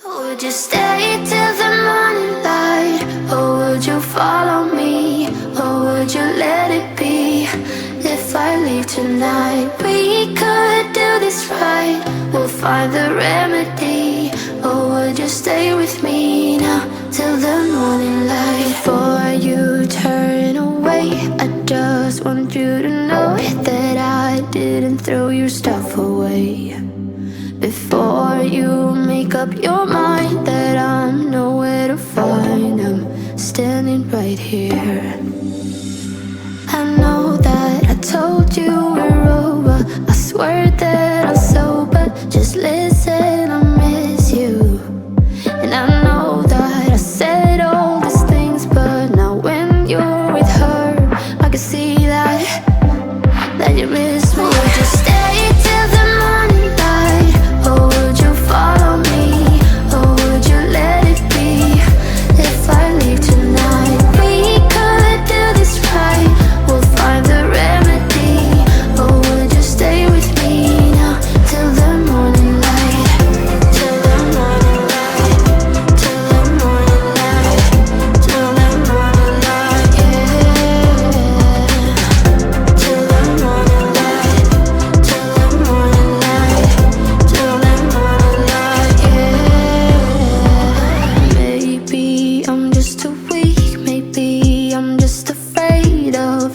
Would you stay till the morning light? Or would you follow me? Or would you let it be? If I leave tonight, we could do this right. We'll find the remedy. Or would you stay with me now till the morning light? Before you turn away, I just want you to know that I didn't throw your stuff away. Before you make up your mind that I'm nowhere to find, I'm standing right here. I know that I told you we're over. I swear that I'm sober. Just listen, I miss you. And I know that I said all these things, but now when you're with her, I can see that you miss me. Would you stay till the morning light? Or would you follow me? Or would you let it be? If I leave tonight, we could do this right. We'll find the remedy. Or would you stay with me now till the morning light? Till the morning light. Till the morning light. Till the morning light, yeah. Till the morning light. Till the morning light. Till the morning light, yeah. Maybe I'm just too weak. Maybe I'm just afraid of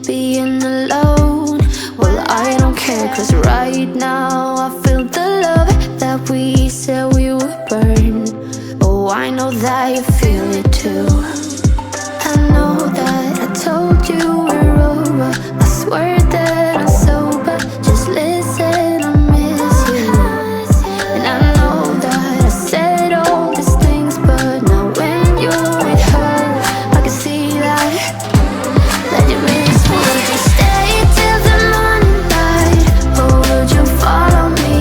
being alone. Well, I don't care, 'cause right now I feel the love that we said we would burn. Oh, I know that you feel it too. I know that I told you we're over. I swear that I'm sober. Just listen, I miss you. And I know that I said all these things, but now when you're with her, I can see that you miss me. Would you stay till the morning light? Or would you follow me?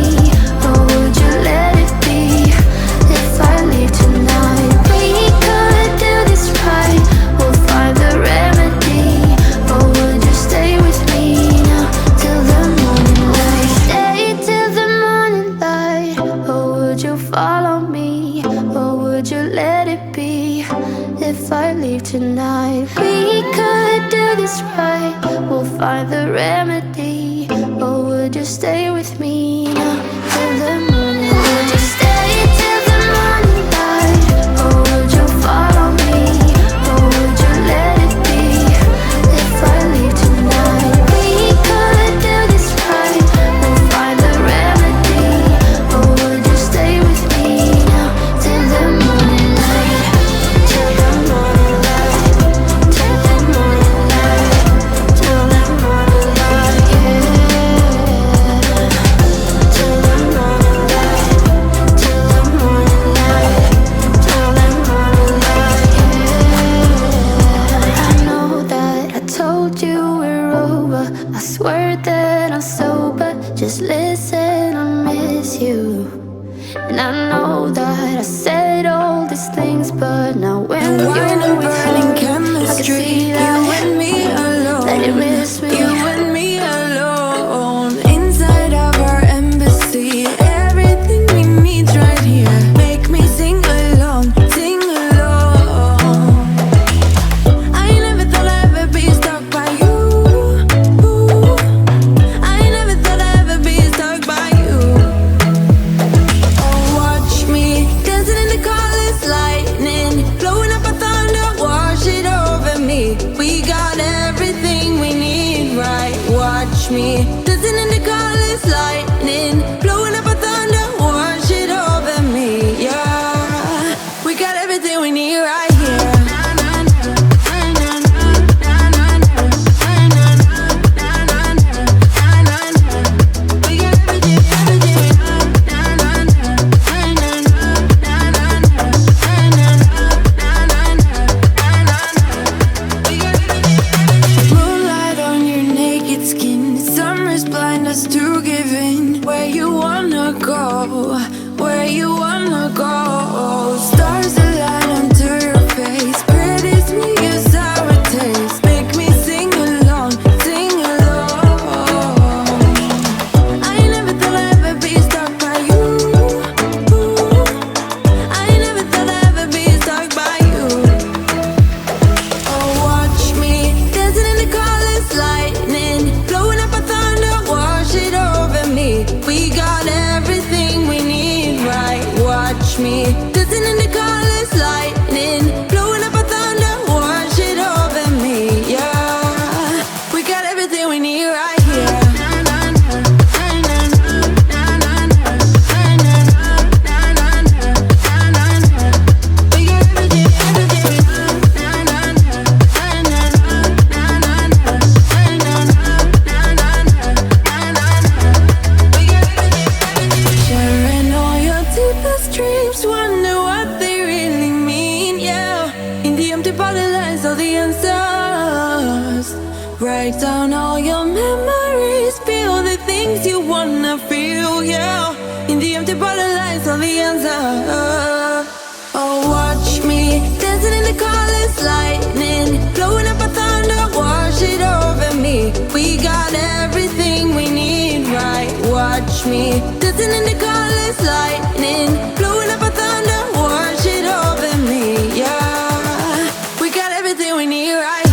Or would you let it be? If I leave tonight, we could do this right. We'll find the remedy. Or would you stay with me now till the morning light? Stay till the morning light. Or would you follow me? Or would you let it be? If I leave tonight, we could do this right. We'll find the remedy. Or would you stay with me now till the morning light? Would you stay till the morning light? Or would you follow me? Or would you let it be? If I leave tonight, we could do this right. We'll find the remedy. Or would you stay with me now till the morning light? Till the morning light. Till the morning light. Till the morning light, yeah. Till the morning light. Till the morning light. Till the morning light, yeah. I know that I told you we're over. I swear that I'm sober. Just listen, I miss you. And I know that I said all these things, but now when you're with her, I can see that You and me alone. that you miss me. You and me alone. Inside of our embassy, everything we need right here. Make me sing along, sing along. I never thought I'd ever be stuck by you. I never thought I'd ever be stuck by you. Oh, watch me dancing in the colors, lightning, blowing up a thunder, wash it over me. We got everything we need, right? Watch me dancing in the colors, lightning, blowing up a thunder, wash it over me. Yeah, we got everything we need right here. We got moonlight on your naked skin, summer's past. Write down all your memories, feel the things you wanna feel, yeah. In the empty bottle lies all the answer. Oh, watch me dancing in the colors, lightning, blowing up a thunder, wash it over me. We got everything we need, right? Watch me dancing in the colors, lightning, blowing up a thunder, wash it over me, yeah. We got everything we need, right?